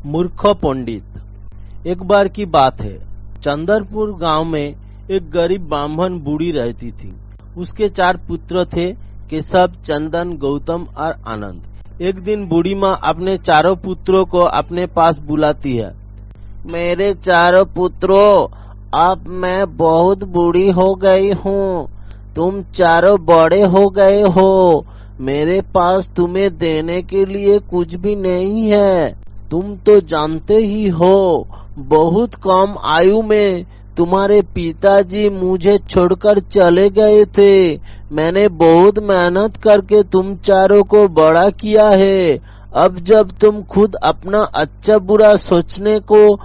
मूर्ख पंडित। एक बार की बात है, चंदरपुर गांव में एक गरीब ब्राह्मण बूढ़ी रहती थी। उसके 4 पुत्र थे, केशव, चंदन, गौतम और आनंद। एक दिन बूढ़ी माँ अपने 4 पुत्रों को अपने पास बुलाती है। मेरे 4 पुत्रों, अब मैं बहुत बूढ़ी हो गई हूँ। तुम 4 बड़े हो गए हो। मेरे पास तुम्हें देने के लिए कुछ भी नहीं है। तुम तो जानते ही हो, बहुत कम आयु में तुम्हारे पिताजी मुझे छोड़कर चले गए थे। मैंने बहुत मेहनत करके तुम 4 को बड़ा किया है। अब जब तुम खुद अपना अच्छा बुरा सोचने को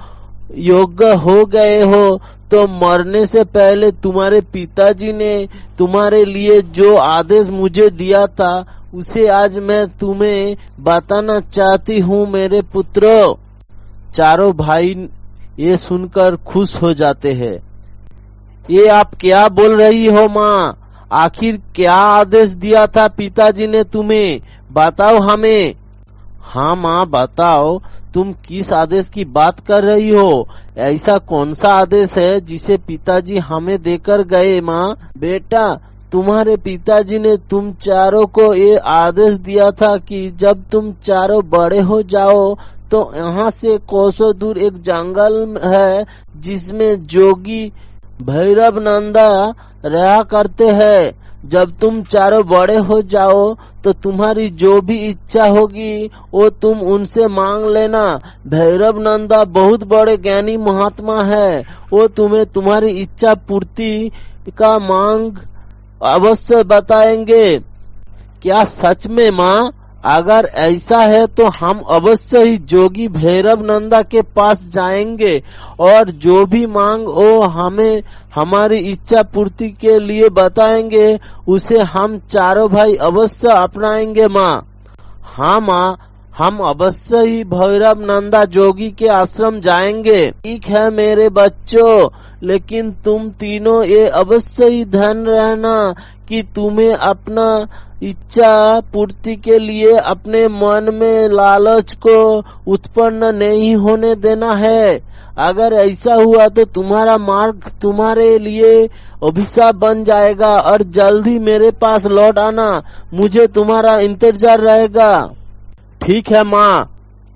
योग्य हो गए हो, तो मरने से पहले तुम्हारे पिताजी ने तुम्हारे लिए जो आदेश मुझे दिया था, उसे आज मैं तुम्हें बताना चाहती हूँ मेरे पुत्रों। 4 भाई ये सुनकर खुश हो जाते हैं। ये आप क्या बोल रही हो माँ? आखिर क्या आदेश दिया था पिताजी ने तुम्हें? बताओ हमें। हाँ माँ, बताओ, तुम किस आदेश की बात कर रही हो? ऐसा कौन सा आदेश है जिसे पिताजी हमें देकर गए माँ? बेटा, तुम्हारे पिताजी ने तुम 4 को ये आदेश दिया था कि जब तुम 4 बड़े हो जाओ तो यहाँ से कोसों दूर एक जंगल है जिसमें जोगी भैरव नंदा रहा करते हैं। जब तुम 4 बड़े हो जाओ तो तुम्हारी जो भी इच्छा होगी वो तुम उनसे मांग लेना। भैरव नंदा बहुत बड़े ज्ञानी महात्मा है। वो तुम्हें तुम्हारी इच्छा पूर्ति का मांग अवश्य बताएंगे। क्या सच में माँ? अगर ऐसा है तो हम अवश्य ही जोगी भैरव नंदा के पास जाएंगे और जो भी मांग वो हमें हमारी इच्छा पूर्ति के लिए बताएंगे, उसे हम 4 भाई अवश्य अपनाएंगे माँ। हाँ माँ, हम अवश्य ही भैरव नंदा जोगी के आश्रम जाएंगे। ठीक है मेरे बच्चों, लेकिन तुम तीनों ये अवश्य ही ध्यान रहना कि तुम्हें अपना इच्छा पूर्ति के लिए अपने मन में लालच को उत्पन्न नहीं होने देना है। अगर ऐसा हुआ तो तुम्हारा मार्ग तुम्हारे लिए अभिशाप बन जाएगा और जल्दी मेरे पास लौट आना। मुझे तुम्हारा इंतजार रहेगा। ठीक है माँ,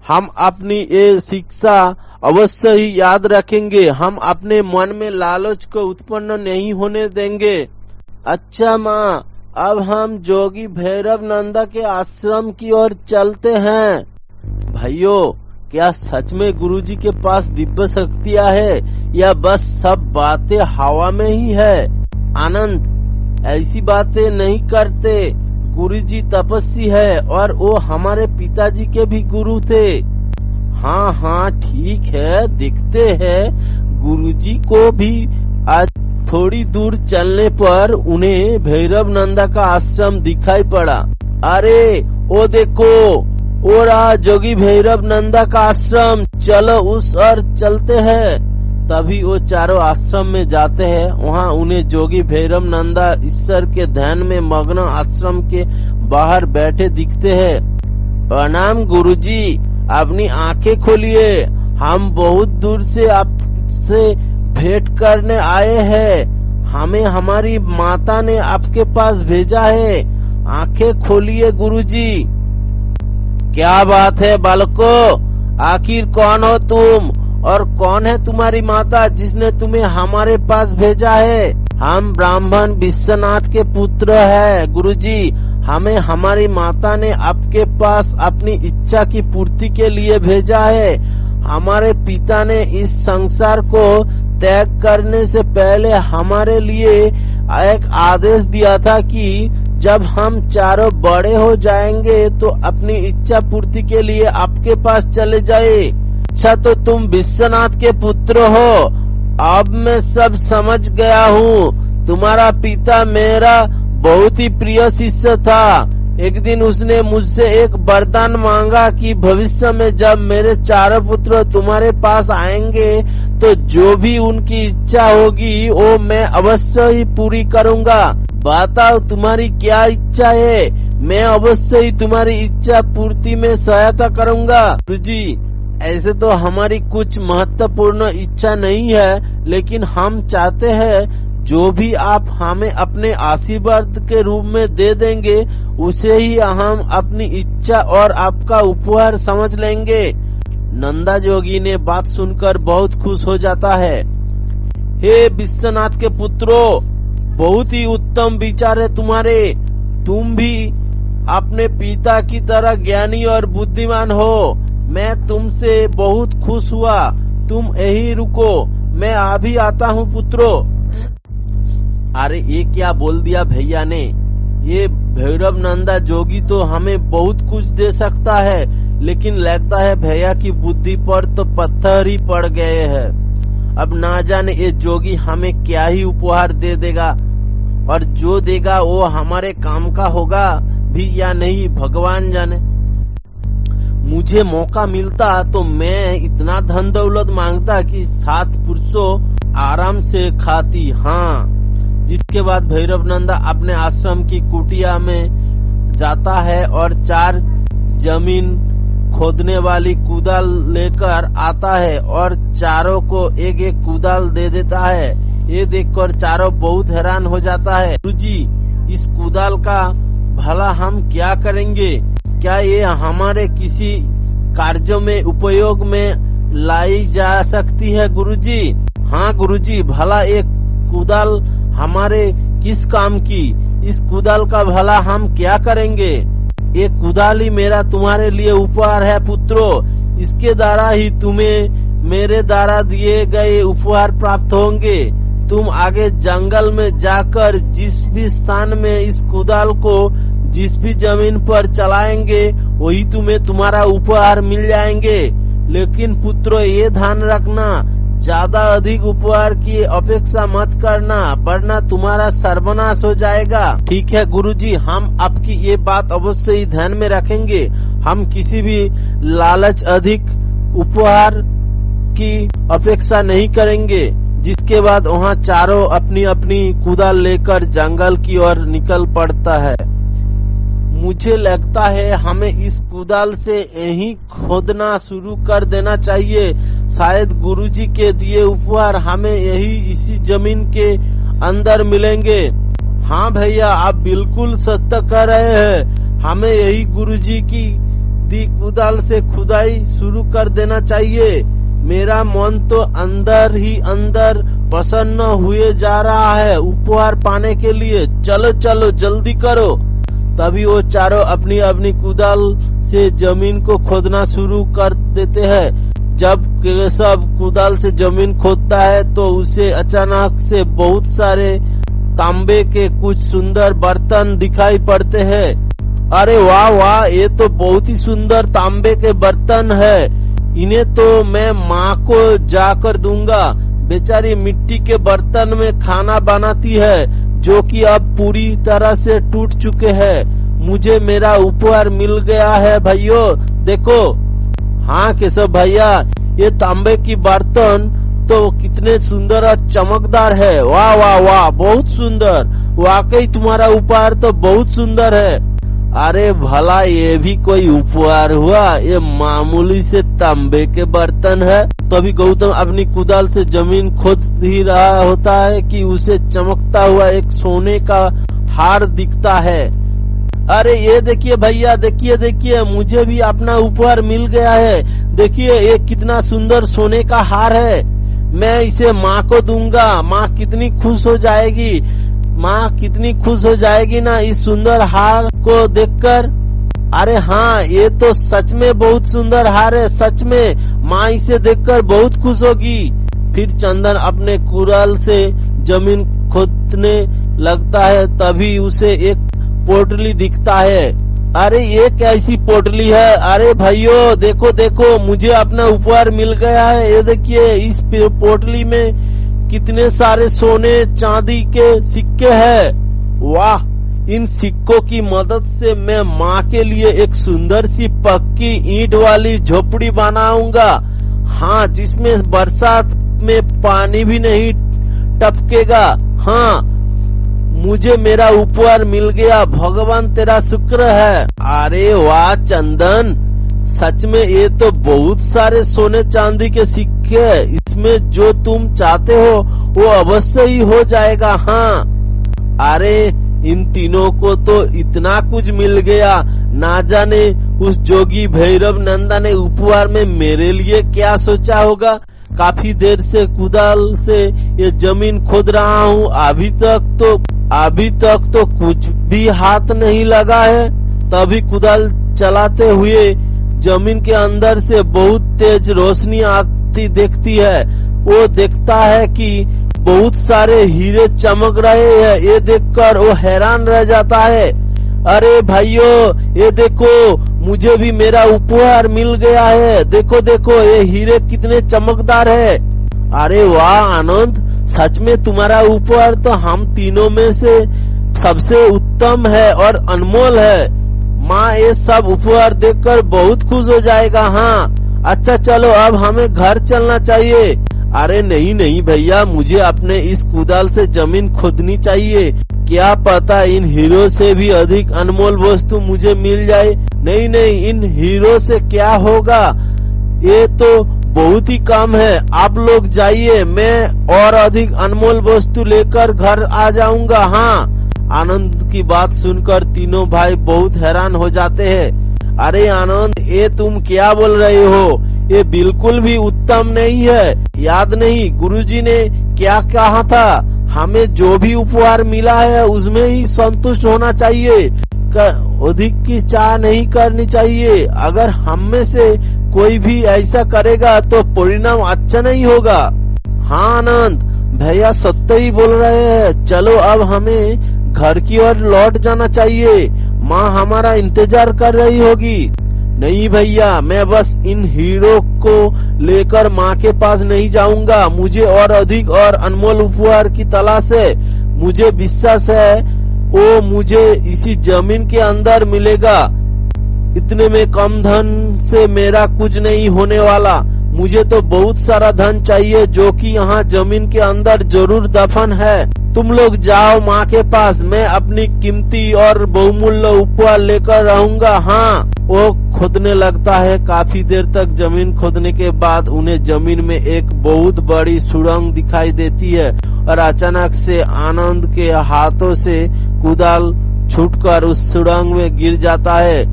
हम अपनी ये शिक्षा अवश्य ही याद रखेंगे। हम अपने मन में लालच को उत्पन्न नहीं होने देंगे। अच्छा माँ, अब हम जोगी भैरव नंदा के आश्रम की ओर चलते हैं। भाइयों, क्या सच में गुरुजी के पास दिव्य शक्तियाँ है या बस सब बातें हवा में ही है? आनंद, ऐसी बातें नहीं करते। गुरुजी तपस्वी है और वो हमारे पिताजी के भी गुरु थे। हाँ हाँ ठीक है, दिखते हैं गुरुजी को भी। आज थोड़ी दूर चलने पर उन्हें भैरव नंदा का आश्रम दिखाई पड़ा। अरे ओ देखो, ओ रहा जोगी भैरव नंदा का आश्रम। चलो उस ओर चलते हैं। तभी वो 4 आश्रम में जाते हैं। वहाँ उन्हें जोगी भैरव नंदा ईश्वर के ध्यान में मग्न आश्रम के बाहर बैठे दिखते हैं। प्रणाम गुरुजी, अपनी आंखें खोलिए। हम बहुत दूर से आपसे भेंट करने आए हैं। हमें हमारी माता ने आपके पास भेजा है। आंखें खोलिए गुरुजी। क्या बात है बालकों, आखिर कौन हो तुम और कौन है तुम्हारी माता जिसने तुम्हें हमारे पास भेजा है? हम ब्राह्मण विश्वनाथ के पुत्र हैं गुरुजी। हमें हमारी माता ने आपके पास अपनी इच्छा की पूर्ति के लिए भेजा है। हमारे पिता ने इस संसार को त्याग करने से पहले हमारे लिए एक आदेश दिया था कि जब हम 4 बड़े हो जाएंगे तो अपनी इच्छा पूर्ति के लिए आपके पास चले जाए। अच्छा, तो तुम विश्वनाथ के पुत्र हो। अब मैं सब समझ गया हूँ। तुम्हारा पिता मेरा बहुत ही प्रिय शिष्य था। एक दिन उसने मुझसे एक वरदान मांगा कि भविष्य में जब मेरे 4 पुत्र तुम्हारे पास आएंगे तो जो भी उनकी इच्छा होगी वो मैं अवश्य ही पूरी करूँगा। बताओ तुम्हारी क्या इच्छा है? मैं अवश्य ही तुम्हारी इच्छा पूर्ति में सहायता करूँगा। गुरुजी, ऐसे तो हमारी कुछ महत्वपूर्ण इच्छा नहीं है, लेकिन हम चाहते हैं जो भी आप हमें अपने आशीर्वाद के रूप में दे देंगे उसे ही हम अपनी इच्छा और आपका उपहार समझ लेंगे। नंदा जोगी ने बात सुनकर बहुत खुश हो जाता है। हे विश्वनाथ के पुत्रों, बहुत ही उत्तम विचार है तुम्हारे। तुम भी अपने पिता की तरह ज्ञानी और बुद्धिमान हो। मैं तुमसे बहुत खुश हुआ। तुम यहीं रुको, मैं अभी आता हूँ पुत्रों। अरे ये क्या बोल दिया भैया ने। ये भैरव नंदा जोगी तो हमें बहुत कुछ दे सकता है, लेकिन लगता है भैया की बुद्धि पर तो पत्थर ही पड़ गए हैं। अब ना जाने ये जोगी हमें क्या ही उपहार दे देगा, और जो देगा वो हमारे काम का होगा भी या नहीं, भगवान जाने। मुझे मौका मिलता तो मैं इतना धन दौलत मांगता कि 7 पुरुषों आराम से खाती। हाँ। जिसके बाद भैरव नंदा अपने आश्रम की कुटिया में जाता है और 4 जमीन खोदने वाली कुदाल लेकर आता है और चारों को एक एक कुदाल दे देता है। ये देखकर चारों बहुत हैरान हो जाता है। गुरुजी, इस कुदाल का भला हम क्या करेंगे? क्या ये हमारे किसी कार्यों में उपयोग में लाई जा सकती है गुरुजी? हाँ गुरुजी, भला एक कुदाल हमारे किस काम की? इस कुदाल का भला हम क्या करेंगे? ये कुदाल ही मेरा तुम्हारे लिए उपहार है पुत्रों। इसके द्वारा ही तुम्हें मेरे द्वारा दिए गए उपहार प्राप्त होंगे। तुम आगे जंगल में जाकर जिस भी स्थान में इस कुदाल को जिस भी जमीन पर चलाएंगे वही तुम्हें तुम्हारा उपहार मिल जाएंगे। लेकिन पुत्रों, ये ध्यान रखना, ज्यादा अधिक उपहार की अपेक्षा मत करना, वरना तुम्हारा सर्वनाश हो जाएगा। ठीक है गुरुजी, हम आपकी ये बात अवश्य ही ध्यान में रखेंगे। हम किसी भी लालच अधिक उपहार की अपेक्षा नहीं करेंगे। जिसके बाद वहाँ चारों अपनी अपनी कुदाल लेकर जंगल की ओर निकल पड़ता है। मुझे लगता है हमें इस कुदाल से यहीं खोदना शुरू कर देना चाहिए। शायद गुरुजी के दिए उपहार हमें यही इसी जमीन के अंदर मिलेंगे। हाँ भैया, आप बिल्कुल सत्य कह रहे हैं। हमें यही गुरुजी की दी कुदाल से खुदाई शुरू कर देना चाहिए। मेरा मन तो अंदर ही अंदर प्रसन्न हुए जा रहा है उपहार पाने के लिए। चलो चलो जल्दी करो। तभी वो चारों अपनी अपनी कुदाल से जमीन को खोदना शुरू कर देते हैं। जब सब कुदाल से जमीन खोदता है तो उसे अचानक से बहुत सारे तांबे के कुछ सुंदर बर्तन दिखाई पड़ते हैं। अरे वाह वाह, ये तो बहुत ही सुंदर तांबे के बर्तन है। इन्हें तो मैं माँ को जाकर दूंगा। बेचारी मिट्टी के बर्तन में खाना बनाती है, जो कि अब पूरी तरह से टूट चुके हैं। मुझे मेरा उपहार मिल गया है भाइयों, देखो। हाँ केशव भैया, ये तांबे की बर्तन तो कितने सुंदर और चमकदार है। वाह वाह वाह, बहुत सुंदर। वाकई तुम्हारा उपहार तो बहुत सुंदर है। अरे भला ये भी कोई उपहार हुआ? ये मामूली से तांबे के बर्तन है। तभी गौतम अपनी कुदाल से जमीन खोद ही रहा होता है कि उसे चमकता हुआ एक सोने का हार दिखता है। अरे ये देखिए भैया, देखिए देखिए, मुझे भी अपना उपहार मिल गया है। देखिए ये कितना सुंदर सोने का हार है। मैं इसे माँ को दूंगा। माँ कितनी खुश हो जाएगी। माँ कितनी खुश हो जाएगी ना इस सुंदर हार को देखकर। अरे हाँ, ये तो सच में बहुत सुंदर हार है। सच में माँ इसे देखकर बहुत खुश होगी। फिर चंदन अपने कुदाल से जमीन खोदने लगता है। तभी उसे एक पोटली दिखता है। अरे ये कैसी पोटली है? अरे भाइयों देखो देखो, मुझे अपना उपहार मिल गया है। ये देखिए, इस पोटली में कितने सारे सोने चांदी के सिक्के हैं। वाह, इन सिक्कों की मदद से मैं माँ के लिए एक सुंदर सी पक्की ईंट वाली झोपड़ी बनाऊंगा। हाँ, जिसमें बरसात में पानी भी नहीं टपकेगा। हाँ, मुझे मेरा उपहार मिल गया। भगवान तेरा शुक्र है। अरे वाह चंदन, सच में ये तो बहुत सारे सोने चांदी के सिक्के हैं। इसमें जो तुम चाहते हो वो अवश्य ही हो जाएगा। हाँ, अरे इन तीनों को तो इतना कुछ मिल गया, ना जाने उस जोगी भैरव नंदा ने उपहार में मेरे लिए क्या सोचा होगा। काफी देर से कुदाल से ये जमीन खोद रहा हूँ, अभी तक तो कुछ भी हाथ नहीं लगा है। तभी कुदाल चलाते हुए जमीन के अंदर से बहुत तेज रोशनी आती दिखती है। वो देखता है कि बहुत सारे हीरे चमक रहे हैं। ये देखकर वो हैरान रह जाता है। अरे भाइयों, ये देखो, मुझे भी मेरा उपहार मिल गया है। देखो देखो, ये हीरे कितने चमकदार है। अरे वाह आनंद, सच में तुम्हारा उपहार तो हम तीनों में से सबसे उत्तम है और अनमोल है। माँ ये सब उपहार देखकर बहुत खुश हो जाएगा। हाँ, अच्छा चलो अब हमें घर चलना चाहिए। अरे नहीं नहीं भैया, मुझे अपने इस कुदाल से जमीन खोदनी चाहिए। क्या पता इन हीरो से भी अधिक अनमोल वस्तु मुझे मिल जाए। नहीं नहीं, इन हीरो से क्या होगा, ये तो बहुत ही कम है। आप लोग जाइए, मैं और अधिक अनमोल वस्तु लेकर घर आ जाऊंगा। हाँ। आनंद की बात सुनकर तीनों भाई बहुत हैरान हो जाते हैं। अरे आनंद, ये तुम क्या बोल रहे हो, ये बिल्कुल भी उत्तम नहीं है। याद नहीं गुरुजी ने क्या कहा था, हमें जो भी उपहार मिला है उसमें ही संतुष्ट होना चाहिए, अधिक की चाह नहीं करनी चाहिए। अगर हम में से कोई भी ऐसा करेगा तो परिणाम अच्छा नहीं होगा। हाँ आनंद, भैया सत्य ही बोल रहे हैं। चलो अब हमें घर की ओर लौट जाना चाहिए, माँ हमारा इंतजार कर रही होगी। नहीं भैया, मैं बस इन हीरो को लेकर माँ के पास नहीं जाऊंगा। मुझे और अधिक और अनमोल उपहार की तलाश है। मुझे विश्वास है वो मुझे इसी जमीन के अंदर मिलेगा। इतने में कम धन से मेरा कुछ नहीं होने वाला। मुझे तो बहुत सारा धन चाहिए जो कि यहाँ जमीन के अंदर जरूर दफन है। तुम लोग जाओ माँ के पास, मैं अपनी कीमती और बहुमूल्य उपहार लेकर रहूंगा। हाँ। वो खोदने लगता है। काफी देर तक जमीन खोदने के बाद उन्हें जमीन में एक बहुत बड़ी सुरंग दिखाई देती है और अचानक से आनंद के हाथों से कुदाल छूटकर उस सुरंग में गिर जाता है,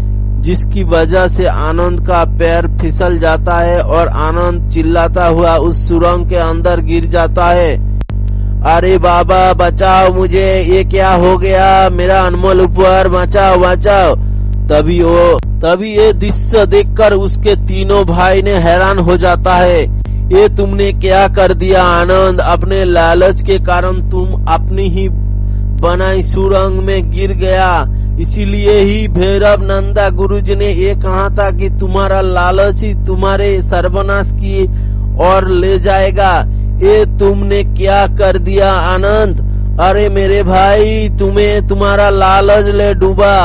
जिसकी वजह से आनंद का पैर फिसल जाता है और आनंद चिल्लाता हुआ उस सुरंग के अंदर गिर जाता है। अरे बाबा बचाओ मुझे, ये क्या हो गया, मेरा अनमोल उपहार बचाओ बचाओ। तभी ये दृश्य देखकर उसके तीनों भाई ने हैरान हो जाता है। ये तुमने क्या कर दिया आनंद, अपने लालच के कारण तुम अपनी ही बनाई सुरंग में गिर गया। इसीलिए ही भैरव नंदा गुरुजी ने ये कहा था कि तुम्हारा लालच ही तुम्हारे सर्वनाश की ओर ले जाएगा। ये तुमने क्या कर दिया आनंद। अरे मेरे भाई, तुम्हें तुम्हारा लालच ले डूबा।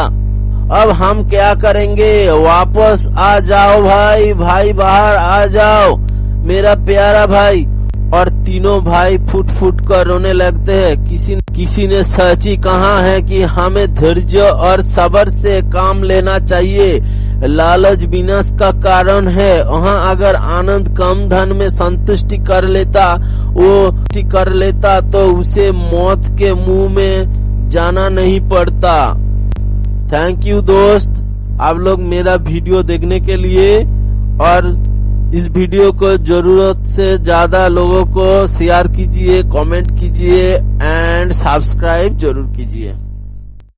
अब हम क्या करेंगे, वापस आ जाओ भाई, भाई बाहर आ जाओ मेरा प्यारा भाई। और तीनों भाई फुट फुट कर रोने लगते हैं। किसी ने सच ही कहा है कि हमें धैर्य और सब्र से काम लेना चाहिए। लालच विनाश का कारण है। वहाँ अगर आनंद कम धन में संतुष्टि कर लेता तो उसे मौत के मुंह में जाना नहीं पड़ता। थैंक यू दोस्त, आप लोग मेरा वीडियो देखने के लिए, और इस वीडियो को जरूरत से ज्यादा लोगों को शेयर कीजिए, कमेंट कीजिए एंड सब्सक्राइब जरूर कीजिए।